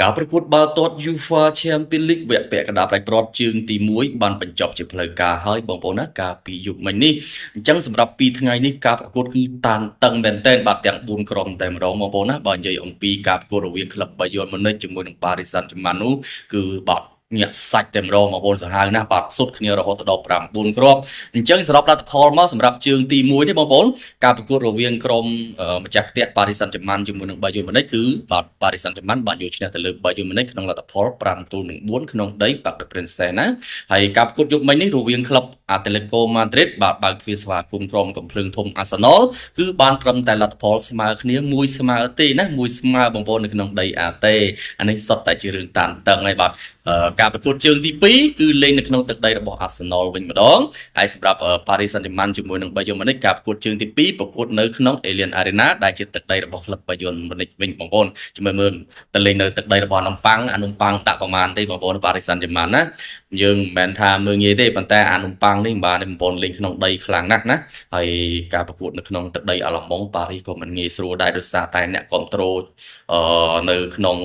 ការប្រកួតបាល់ទាត់ UEFA Champions League វគ្គពាក់កណ្ដាលផ្នែកប្រត់ជើងទី1បានបញ្ចប់ជាផ្លូវការហើយបងប្អូនណាកាលពីយប់មិញនេះអញ្ចឹងសម្រាប់2ថ្ងៃនេះការប្រកួតគឺតានតឹងមែនទែនបាទទាំង4ក្រុមតែម្ដងបងប្អូនណាបើនិយាយអំពីការប្រកួតរវាងក្លឹប Bayern Munich ជាមួយនឹង Paris Saint-Germain នោះគឺបាទញាក់សាច់តែម្ដងបងប្អូនសាហាវណាស់បាទសុទ្ធគ្នារហូតដល់9គ្រាប់អញ្ចឹងសរុបលទ្ធផលមកសម្រាប់ជើងទី1នេះបងប្អូនការប្រកួតរវាងក្រុមម្ចាស់ផ្ទះ Paris Saint-Germain ជាមួយនឹង Bayern Munich គឺបាទ Paris Saint-Germain បានយកឈ្នះទៅលើ Bayern Munich ក្នុងលទ្ធផល5-4ក្នុងដី Parc des Princes ណាហើយការប្រកួតយប់មិញនេះរវាងក្លឹប Atletico Madrid បាទបើកទ្វារស្វាគមន៍ក្រុមកំភ្លើងធំ Arsenal គឺបានត្រឹមតែលទ្ធផលស្មើគ្នា1ស្មើទេណា1ស្មើបងប្អូននៅក្នុងដី AT អានេះសុទ្ធតែជារឿងតានតឹងហើយបាទការប្រកួតជើងទី2គឺលេងនៅក្នុងទឹកដីរបស់ Arsenal វិញម្ដងហើយសម្រាប់ Paris Saint-Germain ជាមួយនឹង Bayern Munich ការប្រកួតជើងទី2ប្រកួតនៅក្នុង Allianz Arena ដែលជាទឹកដីរបស់ក្លឹប Bayern Munich វិញបងប្អូនជាមួយមើលទៅលេងនៅទឹកដីរបស់នំប៉័ងអានំប៉័ងដាក់ប្រមាណទេបងប្អូន Paris Saint-Germain ណាយើងមិនមែនថាមើលងាយទេប៉ុន្តែអានំប៉័ងនេះមិនបានទេបងប្អូនលេងក្នុងដីខ្លាំងណាស់ណាហើយការប្រកួតនៅក្នុងទឹកដីអាឡម៉ុង Paris ក៏មិនងាយស្រួលដែរដោយសារតែអ្នកគ្រប់គ្រងនៅក្នុង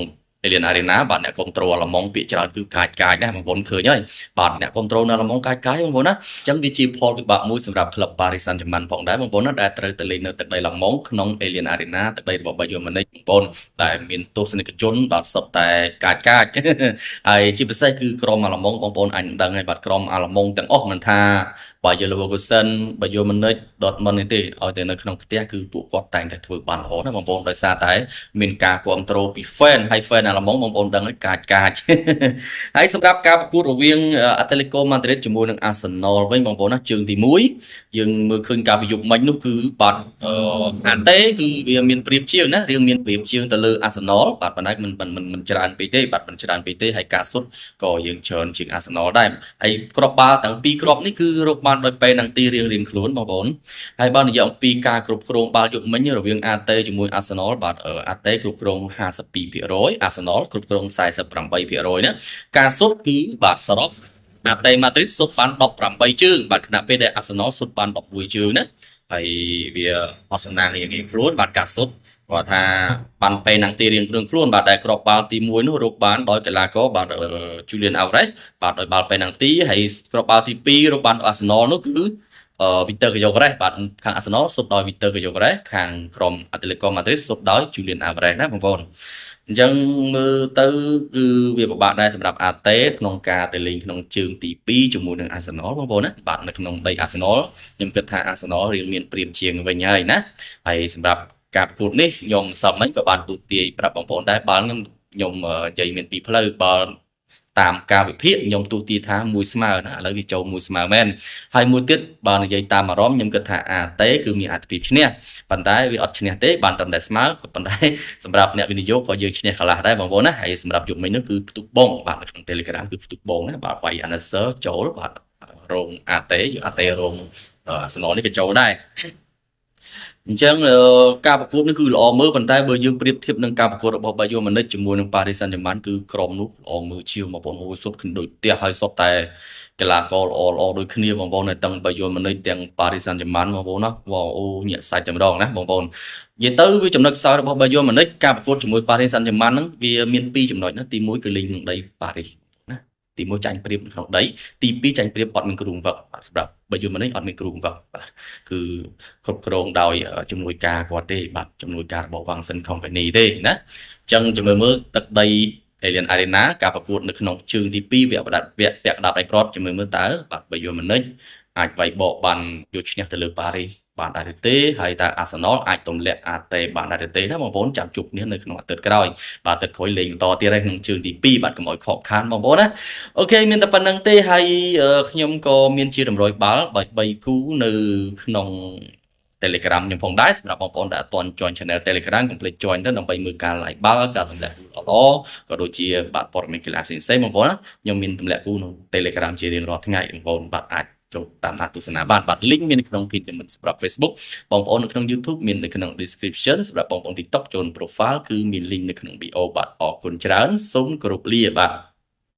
Allianz Arena បាទអ្នកគ្រប់គ្រងអាឡម៉ុងពាក្យច្រើនគឺកាចណាបងប្អូនឃើញហើយបាទអ្នកគ្រប់គ្រងនៅអាឡម៉ុងកាចបងប្អូនណាអញ្ចឹងវាជាផលវិបាកមួយសម្រាប់ក្លឹប Paris Saint-Germain ផងដែរបងប្អូនណាដែលត្រូវទៅលេងនៅទឹកដីអាឡម៉ុងក្នុង Allianz Arena ទឹកដីរបស់ Bayern Munich បងប្អូនតែមានទស្សនិកជនបាទសុទ្ធតែកាចហើយជាពិសេសគឺក្រុមអាឡម៉ុងបងប្អូនអាចនឹងដឹងហើយបាទក្រុមអាឡម៉ុងទាំងអស់មិនថា Bayer Leverkusen Bayern Munich Dortmund នេះទេឲ្យតែនៅក្នុងផ្ទះគឺពួកគាត់តែងតែធ្វើបានល្អណាបងប្អូនដោយសារតែមានការគ្រប់គ្រងពី fan ហើយ fan អាឡម៉ុងបងប្អូនដឹងហើយកាចហើយសម្រាប់ការប្រកួតរវាង Atletico Madrid ជាមួយនឹង Arsenal វិញបងប្អូនណាជើងទី1យើងមើលឃើញការប្រយុទ្ធមិញនោះគឺបាទអាតេគឺវាមានប្រៀបជាងណារៀងមានប្រៀបជាងទៅលើ Arsenal បាទប៉ុន្តែមិនច្រើនពេកទេបាទមិនច្រើនពេកទេហើយការសុទ្ធក៏យើងច្រើនជាង Arsenal ដែរហើយគ្រាប់បាល់ទាំងពីរគ្រាប់នេះគឺរកបានដោយពេលនឹងទីរៀងខ្លួនបងប្អូនហើយបើនិយាយអំពីការគ្រប់គ្រងបាល់យប់មិញរវាង AT ជាមួយ Arsenal បាទ AT គ្រប់គ្រង 52% Arsenal គ្រប់គ្រង 48% ណាការសុទ្ធគឺបាទសរុប AT Madrid សុទ្ធបាន18ជើងបាទខណៈពេលដែល Arsenal សុទ្ធបាន11ជើងណាហើយវាអស់សំណាងរៀងខ្លួនបាទការសុទ្ធគាត់ថាបានពេលនឹងទីរៀងខ្លួនបាទដែលគ្រាប់បាល់ទី1នោះរកបានដោយកីឡាករបាទ Julian Alvarez បាទដោយបាល់ពេលនឹងទីហើយគ្រាប់បាល់ទី2រកបាន Arsenal នោះគឺ Victor Gyokeres បាទខាង Arsenal សុទ្ធដោយ Victor Gyokeres ខាងក្រុម Atletico Madrid សុទ្ធដោយ Julian Alvarez ណាបងប្អូនអញ្ចឹងមើលទៅគឺវាពិបាកដែរសម្រាប់ AT ក្នុងការទៅលេងក្នុងជើងទី2ជាមួយនឹង Arsenal បងប្អូនណាបាទនៅក្នុងដី Arsenal ខ្ញុំគិតថា Arsenal រៀងមានប្រៀបជាងវិញហើយណាហើយសម្រាប់ការប្រកួតនេះខ្ញុំសពមិញក៏បានទូទាយប្រាប់បងប្អូនដែរបាល់ខ្ញុំនិយាយមានពីរផ្លូវបាល់តាមការវិភាគខ្ញុំទូទាយថាមួយស្មើណាឥឡូវវាចូលមួយស្មើមែនហើយមួយទៀតបើនិយាយតាមអារម្មណ៍ខ្ញុំគិតថា AT គឺមានអត្ថប្រយោជន៍ឈ្នះប៉ុន្តែវាអត់ឈ្នះទេបានត្រឹមតែស្មើប៉ុន្តែសម្រាប់អ្នកវិនិយោគក៏យើងឈ្នះកន្លះដែរបងប្អូនណាហើយសម្រាប់យប់មិញនោះគឺផ្ទុកបងបាទនៅក្នុង Telegram គឺផ្ទុកបងណាបាទវាយ Anasser ចូលបាទរង AT យក AT រង Arsenal នេះក៏ចូលដែរអញ្ចឹងការប្រកួតនេះគឺល្អមើលប៉ុន្តែបើយើងប្រៀបធៀបនឹងការប្រកួតរបស់ Bayern Munich ជាមួយនឹង Paris Saint-Germain គឺក្រុមនោះល្អមើលជាងបងប្អូនមួយសុទ្ធគ្នាដូចផ្ទះហើយសុទ្ធតែកីឡាករល្អដូចគ្នាបងប្អូនទាំង Bayern Munich ទាំង Paris Saint-Germain បងប្អូនណាវ៉ាអូញាក់សាច់តែម្ដងណាបងប្អូននិយាយទៅវាចំណុចខ្សោយរបស់ Bayern Munich ការប្រកួតជាមួយ Paris Saint-Germain ហ្នឹងវាមាន2ចំណុចណាទី1គឺលេងក្នុងដី Paris ណាទី1ចាញ់ប្រៀបក្នុងដីទី2ចាញ់ប្រៀបអត់មានគ្រូបង្វឹកសម្រាប់Bayern Munich អត់មានគ្រូបង្វឹកបាទគឺគ្រប់គ្រងដោយជំនួយការគាត់ទេបាទជំនួយការរបស់ Wangson Company ទេណាអញ្ចឹងជំរឿមើលទឹកដី Allianz Arena ការប្រកួតនៅក្នុងជើងទី2វគ្គពាក់កណ្ដាលដៃប្រត់ជំរឿមើលតើបាទ Bayern Munich អាចវាយបកបានយកឈ្នះទៅលើ Paris បានដែរទេហើយតើ Arsenal អាចទម្លាក់ AT បានដែរទេណាបងប្អូនចាំជួបគ្នានៅក្នុងអាទិត្យក្រោយបាទអាទិត្យក្រោយលេងបន្តទៀតហើយក្នុងជើងទី2បាទកុំឲ្យខកខានបងប្អូនណាអូខេមានតែប៉ុណ្្នឹងទេហើយខ្ញុំក៏មានជាតម្រុយបាល់3គូនៅក្នុង Telegram ខ្ញុំផងដែរសម្រាប់បងប្អូនដែលអត់ទាន់ join channel Telegram កុំភ្លេច join ទៅដើម្បីមើលការ live បាល់ការទម្លាក់គូល្អក៏ដូចជាបាទព័ត៌មានកីឡាផ្សេងៗបងប្អូនណាខ្ញុំមានទម្លាក់គូនៅ Telegram ជារៀងរាល់ថ្ងៃបងប្អូនបាទអាចចូលតាមដានទស្សនាបាទ link មាននៅក្នុង feed សម្រាប់ Facebook បងប្អូននៅក្នុង YouTube មាននៅក្នុង description សម្រាប់បងប្អូន TikTok ចូល profile គឺមាន link នៅក្នុង bio បាទអរគុណច្រើនសូមគោរពលាបាទ